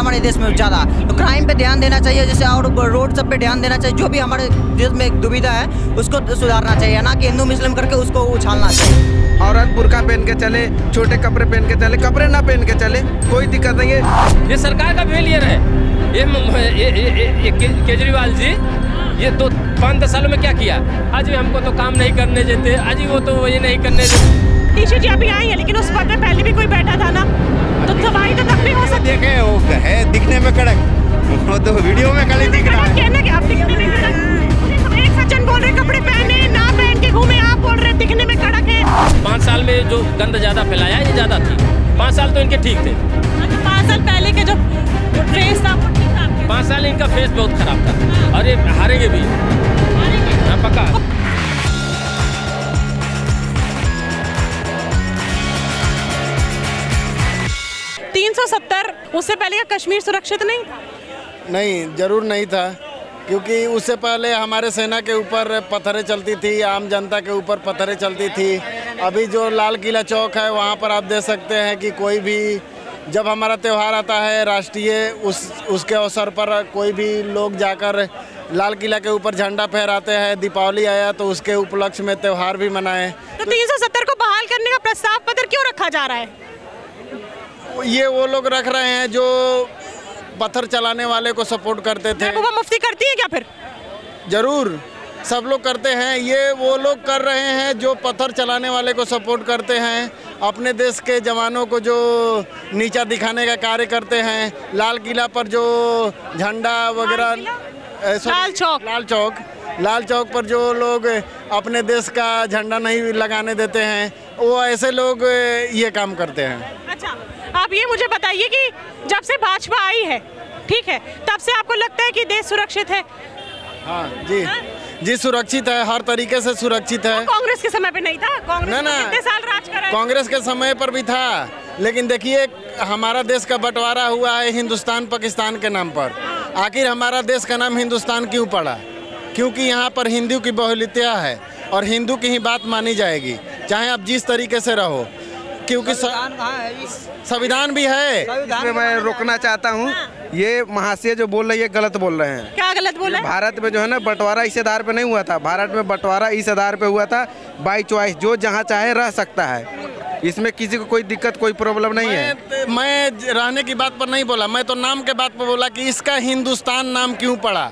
हमारे देश में ज़्यादा, तो क्राइम पे ध्यान देना चाहिए जैसे, और रोड सब पे ध्यान देना चाहिए। जो भी हमारे देश में एक दुविधा है उसको सुधारना चाहिए, ना कि हिंदू मुस्लिम करके उसको उछालना चाहिए। औरत बुर्का पहन के चले, छोटे कपड़े पहन के चले, कपड़े ना पहन के चले, कोई दिक्कत नहीं है। ये सरकार का फेलियर है। ये केजरीवाल जी ये 5-10 सालों में क्या किया? आज भी हमको तो काम नहीं करने देते, आज वो तो ये नहीं करने देते। टीशू जी अभी आई है, लेकिन उस पद पे पहले भी कोई बैठा था ना, तो तबाही तो तब भी हो सकती है। देखे वो है दिखने में कड़क, वो तो वीडियो में खाली दिख रहा है। कहना कि आप दिखने में कड़क, एक सज्जन बोल रहे कपड़े पहने ना पहन के घूमे, आप बोल रहे दिखने में कड़क है। 5 साल में जो गंद ज्यादा फैलाया ये ज्यादा थी। 5 साल तो इनके ठीक थे। 5 साल पहले के जो फेस था वो ठीक था। 5 साल इनका फेस बहुत खराब था, और ये हारेंगे भी। हाँ पक्का। 370, उससे पहले का कश्मीर सुरक्षित नहीं था? नहीं, जरूर नहीं था, क्योंकि उससे पहले हमारे सेना के ऊपर पत्थरें चलती थी, आम जनता के ऊपर पत्थरें चलती थी। अभी जो लाल किला चौक है वहाँ पर आप देख सकते हैं कि कोई भी जब हमारा त्यौहार आता है राष्ट्रीय, उसके अवसर पर कोई भी लोग जाकर लाल किला के ऊपर झंडा फहराते हैं। दीपावली आया तो उसके उपलक्ष्य में त्यौहार भी मनाए। तो 370 को बहाल करने का प्रस्ताव पत्र क्यों रखा जा रहा है? ये वो लोग रख रहे हैं जो पत्थर चलाने वाले को सपोर्ट करते थे। महबूबा मुफ्ती करती है क्या फिर? जरूर, सब लोग करते हैं। ये वो लोग कर रहे हैं जो पत्थर चलाने वाले को सपोर्ट करते हैं, अपने देश के जवानों को जो नीचा दिखाने का कार्य करते हैं। लाल किला पर जो झंडा वगैरह, लाल चौक पर जो लोग अपने देश का झंडा नहीं लगाने देते हैं, वो ऐसे लोग ये काम करते हैं। अच्छा, आप ये मुझे बताइए कि जब से भाजपा आई है, ठीक है, तब से आपको लगता है कि देश सुरक्षित है? हाँ जी, जी सुरक्षित है, हर तरीके से सुरक्षित है। कांग्रेस के समय पे नहीं था? कांग्रेस ने कितने साल राज करा है? कांग्रेस के समय पर भी था, लेकिन देखिए हमारा देश का बंटवारा हुआ है हिंदुस्तान पाकिस्तान के नाम पर। आखिर हमारा देश का नाम हिंदुस्तान क्यों पड़ा? क्योंकि यहाँ पर हिंदू की बहुलता है और हिंदू की ही बात मानी जाएगी, चाहे आप जिस तरीके से रहो, क्योंकि संविधान भी है। इसमें मैं रोकना चाहता हूँ, ये महाशय जो बोल रही है गलत बोल रहे हैं। क्या गलत बोला है? भारत में जो है ना बंटवारा इस आधार पे नहीं हुआ था। भारत में बंटवारा इस आधार पे हुआ था, बाई चॉइस, जो जहाँ चाहे रह सकता है। इसमें किसी को कोई दिक्कत, कोई प्रॉब्लम नहीं है। मैं रहने की बात पर नहीं बोला, मैं तो नाम के बात पर बोला कि इसका हिंदुस्तान नाम क्यों पड़ा।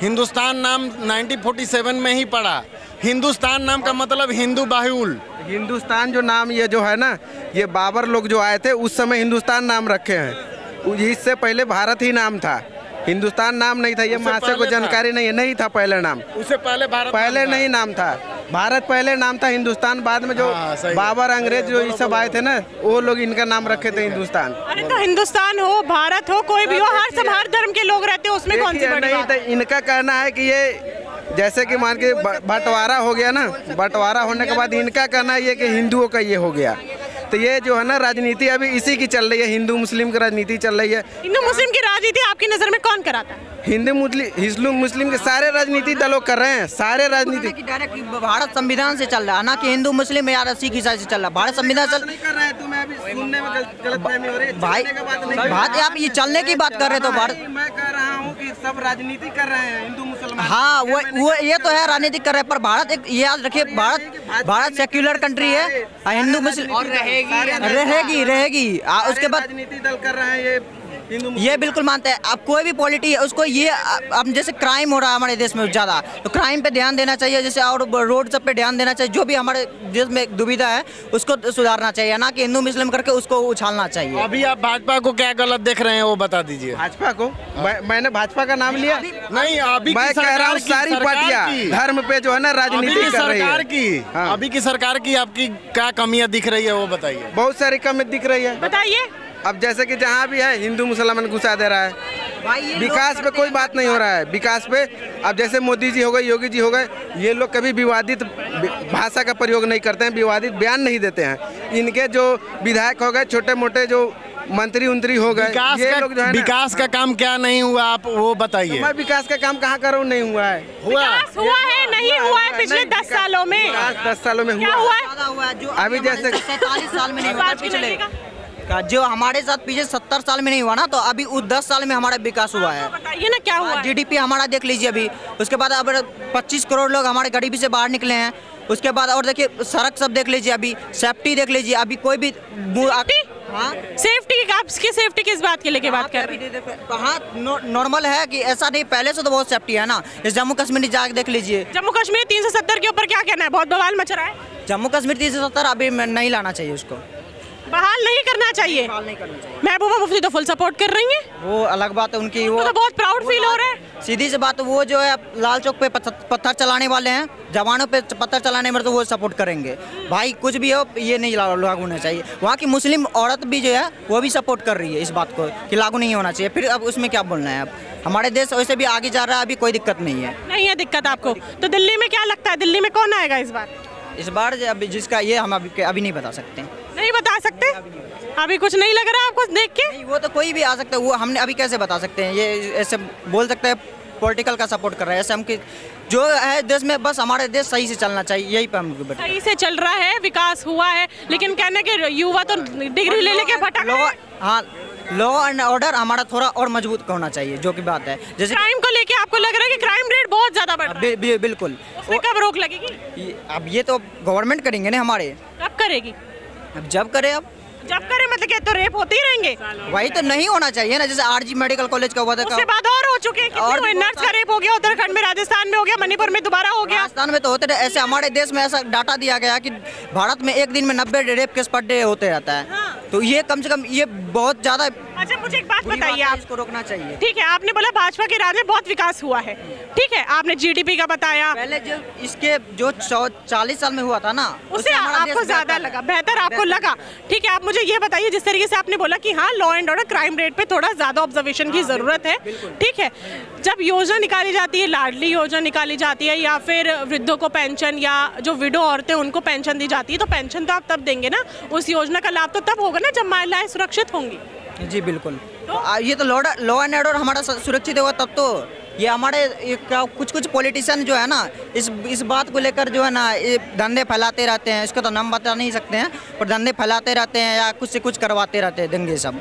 हिंदुस्तान नाम 1947 में ही पड़ा। हिंदुस्तान नाम का मतलब हिंदू बाहुल। हिंदुस्तान जो नाम ये जो है ना, ये बाबर लोग जो आए थे उस समय हिंदुस्तान नाम रखे हैं। इससे पहले भारत ही नाम था, हिंदुस्तान नाम नहीं था। ये महाशय को जानकारी नहीं था पहले नाम। उससे पहले भारत पहले नहीं नाम था, भारत पहले नाम था, हिंदुस्तान बाद में जो बाबर अंग्रेज जो ये सब आए थे ना, वो लोग इनका नाम रखे थे हिंदुस्तान। अरे तो हिंदुस्तान हो, भारत हो, कोई भी हो, हर धर्म के लोग रहते हैं, उसमें कौन सी बड़ी बात है? इनका कहना है कि ये जैसे कि मान के बंटवारा हो गया ना, बंटवारा होने के बाद इनका कहना है ये कि हिंदुओं का ये हो गया। तो ये जो है ना राजनीति अभी इसी की चल रही है, हिंदू मुस्लिम की राजनीति चल रही है। हिंदू मुस्लिम की राजनीति आपकी नजर में कौन कराता है? हिंदू मुस्लिम के सारे राजनीति दलों कर रहे हैं, सारे राजनीति। डायरेक्ट भारत संविधान से चल रहा है, ना कि हिंदू मुस्लिम या सिख ईसाई से चल रहा है। भारत संविधान चल नहीं कर रहे हैं, तुम्हें अभी सुनने में गलतफहमी हो रही है। भाई बात आप ये चलने की बात कर रहे तो भारत, मैं कह रहा हूँ कि सब राजनीति कर रहे हैं हिंदू मुसलमान। हाँ वो ये तो है राजनीतिक कर रहे हैं, पर भारत एक याद रखिए, भारत सेक्युलर कंट्री है, हिंदू मुस्लिम और रहेगी। उसके बाद राजनीति दल कर रहे हैं ये ये बिल्कुल मानते हैं। अब कोई भी पॉलिटी है उसको ये, अब जैसे क्राइम हो रहा है हमारे देश में ज़्यादा, तो क्राइम पे ध्यान देना चाहिए जैसे, और रोड सब पे ध्यान देना चाहिए। जो भी हमारे देश में एक दुविधा है उसको सुधारना चाहिए, ना कि हिंदू मुस्लिम करके उसको उछालना चाहिए। अभी आप भाजपा को क्या गलत देख रहे हैं वो बता दीजिए। भाजपा को मैंने भाजपा का नाम लिया नहीं, अभी मैं कह रहा हूँ सारी पार्टियां धर्म पे जो है ना राजनीति कर रही है। अभी की सरकार की आपकी क्या कमियां दिख रही है वो बताइए। बहुत सारी कमी दिख रही है, बताइए। अब जैसे कि जहाँ भी है हिंदू मुसलमान घुसा दे रहा है। विकास पे कोई बात नहीं हो रहा है। विकास पे अब जैसे मोदी जी हो गए, योगी जी हो गए, ये लोग कभी विवादित भाषा का प्रयोग नहीं करते हैं, विवादित बयान नहीं देते हैं। इनके जो विधायक हो गए, छोटे मोटे जो मंत्री उंत्री हो गए, ये लोग जो है विकास का काम क्या नहीं हुआ आप वो बताइए। मैं विकास का काम कहाँ कर रहा हूँ? नहीं हुआ है। हुआ है, नहीं हुआ है पिछले 10 सालों में। 10 सालों में क्या हुआ है? जो अभी जैसे 47 साल में नहीं हुआ, पिछले का जो हमारे साथ पीछे 70 साल में नहीं हुआ ना, तो अभी उस 10 साल में हमारा विकास हुआ है। बताइए ना क्या हुआ है? जीडीपी हमारा देख लीजिए अभी, उसके बाद अब 25 करोड़ लोग हमारे गरीबी से बाहर निकले हैं। उसके बाद और देखिए सड़क सब देख लीजिए, अभी सेफ्टी देख लीजिए, अभी कोई भी हाँ सेफ्टी आपकी सेफ्टी किस बात के लेके बात कर रही है? हाँ नॉर्मल है कि ऐसा नहीं, पहले से तो बहुत सेफ्टी है ना। इस जम्मू कश्मीर जाके देख लीजिए, जम्मू कश्मीर 370 के ऊपर क्या कहना है? बहुत बवाल मच रहा है। जम्मू कश्मीर 370 अभी नहीं लाना चाहिए, उसको बहाल नहीं करना चाहिए। नहीं करना चाहिए। महबूबा मुफ्ती तो फुल सपोर्ट कर रही है, वो अलग बात है उनकी, वो तो बहुत प्राउड फील हो रहा है। सीधी सी बात, वो जो है लाल चौक पे पत्थर चलाने वाले हैं, जवानों पे पत्थर चलाने में तो वो सपोर्ट करेंगे। भाई कुछ भी हो ये नहीं लागू होना चाहिए। वहाँ की मुस्लिम औरत भी जो है वो भी सपोर्ट कर रही है इस बात को कि लागू नहीं होना चाहिए। फिर अब उसमें क्या बोलना है? अब हमारे देश वैसे भी आगे जा रहा है, अभी कोई दिक्कत नहीं है। नहीं है दिक्कत आपको? तो दिल्ली में क्या लगता है, दिल्ली में कौन आएगा इस बार? इस बार अभी जिसका ये हम अभी नहीं बता सकते। नहीं बता सकते? अभी कुछ नहीं लग रहा आपको देख के? नहीं, वो तो कोई भी आ सकता है, वो हमने अभी कैसे बता सकते हैं? ये ऐसे बोल सकते हैं पॉलिटिकल का सपोर्ट कर रहा है, ऐसे हम कि जो है देश में बस हमारे देश सही से चलना चाहिए, यही पे हम बैठे। सही से चल रहा है, विकास हुआ है, लेकिन कहने के युवा तो डिग्री ले लेके भटक रहे हैं। हाँ लॉ एंड ऑर्डर हमारा थोड़ा और मजबूत होना चाहिए, जो कि बात है। जैसे क्राइम को लेके आपको लग रहा है कि क्राइम रेट बहुत ज्यादा बढ़ रहा है? बिल्कुल। उसमें कब रोक लगेगी? अब ये तो गवर्नमेंट करेंगे ना हमारे, कब करेगी? अब जब करे, अब जब करे मतलब क्या, तो रेप होते ही रहेंगे? वही तो नहीं होना चाहिए ना, जैसे आरजी मेडिकल कॉलेज का हुआ था। उसके बाद और हो चुके हैं, कितने और हुए? भी नर्स का रेप हो गया उत्तराखंड में, राजस्थान में हो गया, मणिपुर में दोबारा हो गया। राजस्थान में तो होते रहे, ऐसे हमारे देश में ऐसा डाटा दिया गया कि भारत में एक दिन में 90 रेप केस पर डे होते रहता है। हाँ। तो ये कम से कम ये बहुत ज्यादा अच्छा मुझे एक बात बुरी बताइए, बात है, आप इसको रोकना चाहिए। ठीक है, आपने बोला भाजपा के राज में बहुत विकास हुआ है, ठीक है, आपने जीडीपी का बताया, पहले जो इसके जो 40 साल में हुआ था ना, उससे हमारा आपको देश ज्यादा लगा, बेहतर आपको लगा। ठीक है, आप मुझे ये बताइए, जिस तरीके से आपने बोला कि हाँ law and order crime rate पे थोड़ा ज्यादा ऑब्जर्वेशन की जरूरत है, ठीक है, जब योजना निकाली जाती है, लाडली योजना निकाली जाती है, या फिर वृद्धों को पेंशन, या जो विडो औरतें उनको पेंशन दी जाती है, तो पेंशन तो आप तब देंगे ना, उस योजना का लाभ तो तब होगा ना जब महिलाएं सुरक्षित होंगी। जी बिल्कुल। तो ये तो लॉ एंड ऑर्डर हमारा सुरक्षित होगा तब तो। ये हमारे कुछ पॉलिटिशियन जो है ना, इस बात को लेकर जो है ना, ये धंधे फैलाते रहते हैं। इसको तो नाम बता नहीं सकते हैं, पर धंधे फैलाते रहते हैं या कुछ से कुछ करवाते रहते हैं, दंगे सब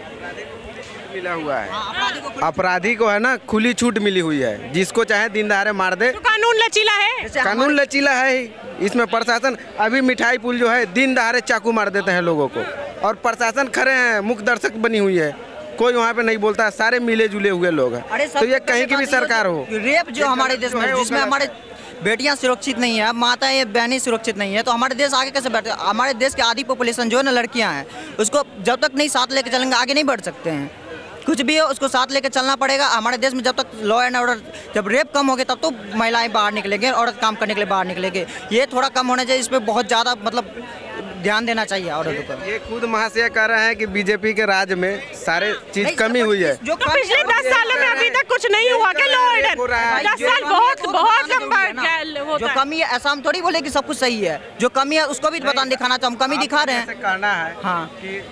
मिला हुआ है। अपराधी को है ना खुली छूट मिली हुई है, जिसको चाहे दिन दहाड़े मार दे। तो कानून लचीला है, कानून लचीला है ही। इसमें प्रशासन अभी मिठाई पुल जो है दिन दहाड़े चाकू मार देते हैं लोगों को, और प्रशासन खड़े हैं, मुख्य दर्शक बनी हुई है, कोई वहाँ पे नहीं बोलता, सारे मिले जुले हुए लोग हैं। तो ये कहीं की भी सरकार हो, रेप जो हमारे देश में, जिसमें हमारे बेटियां सुरक्षित नहीं है, माताएं बहनें सुरक्षित नहीं है, तो हमारे देश आगे कैसे बढ़ते? हमारे देश की आधी पॉपुलेशन जो है ना लड़कियां हैं, उसको जब तक नहीं साथ लेके चलेंगे आगे नहीं बढ़ सकते हैं। कुछ भी हो उसको साथ लेके चलना पड़ेगा। हमारे देश में जब तक लॉ एंड ऑर्डर, जब रेप कम हो गए तब तो महिलाएं बाहर निकलेंगे, औरत काम करने के लिए बाहर निकलेंगे। ये थोड़ा कम होना चाहिए, इस पर बहुत ज़्यादा मतलब ध्यान देना चाहिए औरतों को। ये खुद महाशय कह रहे हैं कि बीजेपी के राज में सारे चीज कमी हुई है। जो तो पिछले 10 सालों में अभी तक कुछ नहीं हुआ क्या लॉ ऑर्डर? 10 साल बहुत लंबा होता जो है। कमी है ऐसा हम थोड़ी बोले कि सब कुछ सही है, जो कमी है उसको भी बताना दिखाना चाहिए। हम कमी दिखा रहे हैं। करना है हाँ कि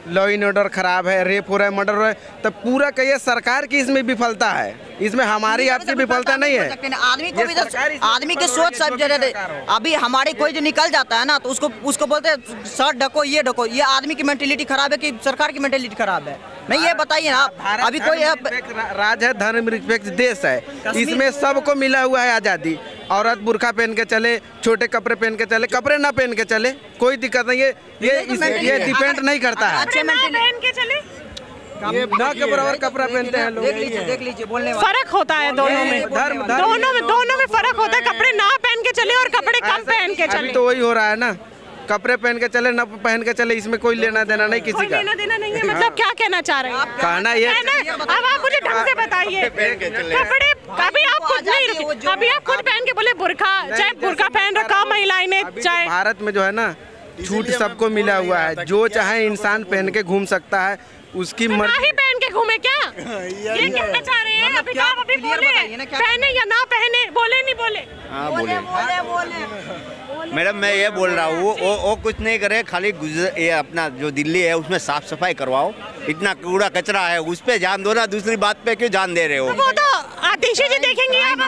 लॉ एंड ऑर्डर खराब है, रेप हो रहा है, मर्डर हो रहा है, तो पूरा कहिए सरकार की इसमें विफलता है, इसमें हमारी आपकी विफलता नहीं है। आदमी को भी आदमी की सोच सब जगह। अभी हमारे कोई जो निकल जाता है ना, तो उसको बोलते हैं सर ढको, ये ढको। ये आदमी की मेंटेलिटी खराब है कि सरकार की मेंटेलिटी खराब है? नहीं, ये बताइए ना आप। अभी कोई राज है, धर्मनिरपेक्ष देश है, इसमें सबको मिला हुआ है आज़ादी। औरत बुर्खा पहन के चले, छोटे कपड़े पहन के चले, कपड़े ना पहन के चले, कोई दिक्कत नहीं है। ये डिपेंड नहीं करता है। पहन के चले, ना के बराबर कपड़ा पहनते हैं लोग। देख लीजिए बोलने वाले। फर्क होता है दोनों में, दोनों में फर्क होता है। कपड़े ना पहन के चले और कपड़े कम पहन के अभी चले, तो वही हो रहा है ना, कपड़े पहन के चले ना पहन के चले, इसमें कोई लेना देना नहीं किसी कोई का। लेना देना नहीं है। मतलब क्या कहना चाह रहे हैं? कहना ये अब आप मुझे ढंग से बताइए, कपड़े अभी आप खुद नहीं रुके, अभी आप खुद पहन के बोले बुर्खा, चाहे बुर्खा पहन रखा महिलाएं ने, चाहे भारत में जो है ना छूट सबको मिला हुआ है, जो चाहे इंसान पहन के घूम सकता है, उसकी ना ही मर्जी। पहन के घूमे क्या? ये कहना चाह रहे हैं? अभी आप अभी बोले पहने या ना पहने, बोले नहीं बोले? हाँ बोले मैडम, मैं ये बोल रहा हूँ वो कुछ नहीं करे, खाली ये अपना जो दिल्ली है उसमें साफ सफाई करवाओ। इतना कूड़ा कचरा है, उस पे ध्यान दो ना, दूसरी बात पे क्यों ध्यान दे रहे हो? वो तो आतिशी जी देखेंगे आप?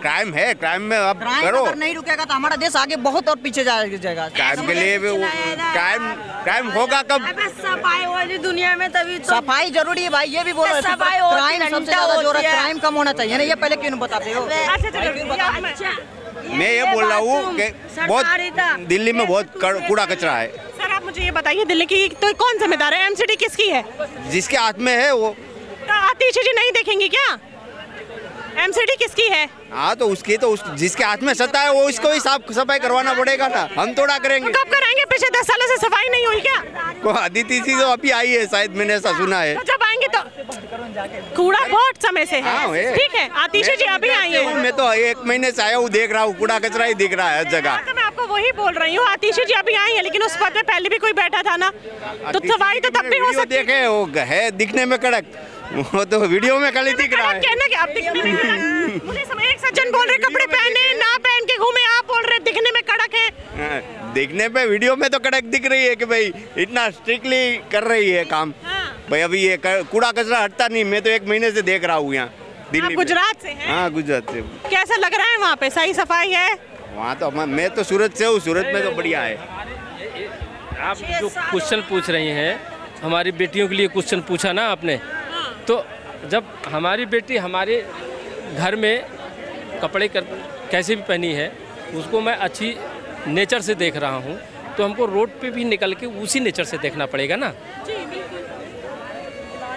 क्राइम है, क्राइम में अब करो। अगर नहीं रुकेगा तो हमारा देश आगे बहुत और पीछे जाएगा। क्राइम के लिए भी क्राइम होगा कब? सफाई वाली दुनिया में तभी तो सफाई जरूरी है भाई, ये भी बोलो। सफाई क्राइम सबसे ज्यादा जो है क्राइम कम होना चाहिए ना, ये पहले क्यों नहीं बताते हो? अच्छा चलो, मैं ये बोल रहा हूँ कि बहुत दिल्ली में बहुत कूड़ा कचरा है। सर आप मुझे ये बताइए, दिल्ली की तो कौन जिम्मेदार है? एमसीडी किसकी है? जिसके हाथ में है वो। तो आतिशी जी नहीं देखेंगी क्या? एमसीडी किसकी है? हाँ तो उसकी तो जिसके हाथ में सत्ता है वो इसको ही साफ सफाई करवाना पड़ेगा ना, हम थोड़ा करेंगे। तो कब कराएंगे? पिछले 10 सालों से सफाई नहीं हुई क्या? को अदिति जी तो अभी आई है शायद, मैंने ऐसा सुना है। तो जब आएंगे तो कूड़ा बहुत समय से है। ठीक है, आतिशी जी अभी आई है। मैं तो 1 महीने से आया हूँ, देख रहा हूँ कूड़ा कचरा ही दिख रहा है हर जगह। तो मैं आपको वही बोल रही हूँ, आतिशी जी अभी आई है, लेकिन उस पद पे पहले भी कोई बैठा था ना, तो सफाई तो तब भी हो सकती है। देखे वो है दिखने में कड़क, वो तो वीडियो में खाली दिख रहा है। कहना कि आप दिखने में कड़क, मुझे समझ, एक सज्जन बोल रहे कपड़े पहने ना पहन के घूमे, आप बोल रहे दिखने में कड़क है। दिखने पे वीडियो में तो कड़क दिख रही है कि भाई इतना स्ट्रिक्टली कर रही है काम। भाई अभी ये कूड़ा कचरा हटता नहीं, मैं तो 1 महीने से देख रहा हूँ यहाँ दिल्ली में। गुजरात से हैं? हाँ गुजरात से। कैसा लग रहा है वहाँ पे? सही सफाई है वहाँ तो? मैं तो सूरत से हूँ, सूरत में तो बढ़िया है। आप जो क्वेश्चन पूछ रही हैं, हमारी बेटियों के लिए क्वेश्चन पूछा ना आपने, तो जब हमारी बेटी हमारे घर में कपड़े कैसे भी पहनी है, उसको मैं अच्छी नेचर से देख रहा हूँ, तो हमको रोड पे भी निकल के उसी नेचर से देखना पड़ेगा ना।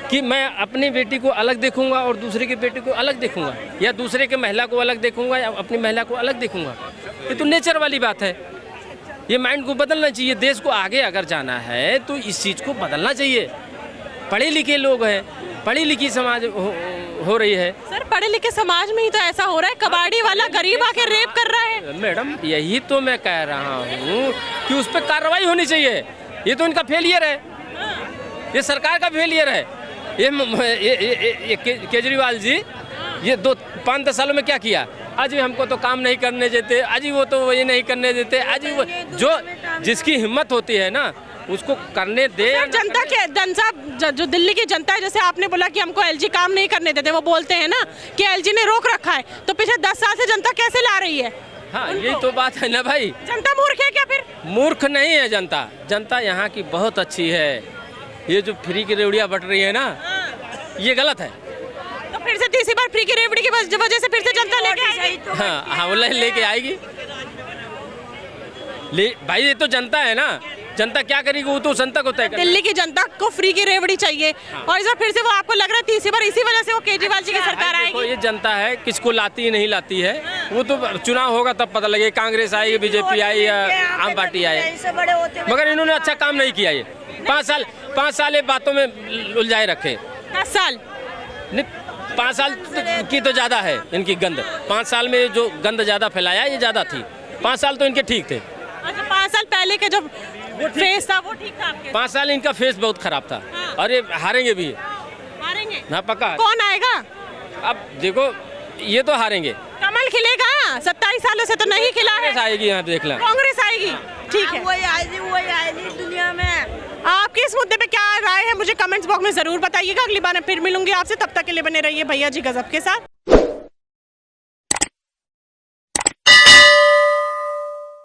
कि मैं अपनी बेटी को अलग देखूंगा और दूसरे की बेटी को अलग देखूंगा, या दूसरे के महिला को अलग देखूंगा या अपनी महिला को अलग देखूंगा, ये तो नेचर वाली बात है। ये माइंड को बदलना चाहिए। देश को आगे अगर जाना है तो इस चीज़ को बदलना चाहिए। पढ़े लिखे लोग हैं, पढ़ी लिखी समाज हो रही है। सर पढ़े लिखे समाज में ही तो ऐसा हो रहा है, कबाड़ी वाला गरीब आके रेप कर रहा है। मैडम यही तो मैं कह रहा हूँ कि उस पर कार्रवाई होनी चाहिए। ये तो इनका फेलियर है, ये सरकार का फेलियर है। ये केजरीवाल जी ये 5-10 सालों में क्या किया? आज भी हमको तो काम नहीं करने देते, आज ही वो तो ये नहीं करने देते, आज ही वो जो जिसकी हिम्मत होती है ना उसको करने दे। जनता के जनता जो दिल्ली की जनता है, जैसे आपने बोला कि हमको एलजी काम नहीं करने देते, वो बोलते हैं ना कि एलजी ने रोक रखा है, तो पिछले 10 साल से जनता कैसे ला रही है? हाँ यही तो बात है ना भाई। जनता मूर्ख है क्या फिर? मूर्ख नहीं है जनता, जनता यहाँ की बहुत अच्छी है। ये जो फ्री की रेवड़ियाँ बट रही है ना, ये गलत है। तो फिर से तीसरी बार फ्री की रेवड़ी की वजह से फिर से जनता लेके आएगी। हाँ लेके आएगी। भाई ये तो जनता है ना, जनता क्या करेगी वो तो जनता को तय करना। दिल्ली की जनता को फ्री की रेवड़ी चाहिए। और इस बार फिर से वो आपको लग रहा है तीसरी बार इसी वजह से वो केजरीवाल जी की सरकार आएगी। ये जनता है, किसको लाती है नहीं लाती है वो तो चुनाव होगा तब पता लगेगा। कांग्रेस आई, बीजेपी आई या आम पार्टी आई, मगर इन्होंने अच्छा काम नहीं किया। ये 5 साल ये बातों में उलझाए रखे। 10 साल नहीं, 5 साल की तो ज़्यादा है इनकी गंद। 5 साल में जो गंद ज़्यादा फैलाया ये ज़्यादा थी। 5 साल तो इनके ठीक थे। अच्छा 5 साल पहले के जो फेस था वो ठीक था आपके? 5 साल इनका फेस बहुत खराब था। और ये हारेंगे भी, हारेंगे ना पक्का। कौन आएगा? अब देखो ये तो हारेंगे। कमल खिलेगा? 27 सालों से तो नहीं खिला है। कांग्रेस आएगी यहाँ, देख लें। कांग्रेस आएगी, ठीक है। वही आएगी दुनिया में। आपकी इस मुद्दे पे क्या राय है मुझे कमेंट्स बॉक्स में जरूर बताइएगा। अगली बार मैं फिर मिलूंगी आपसे, तब तक के लिए बने रहिए भैया जी गजब के साथ।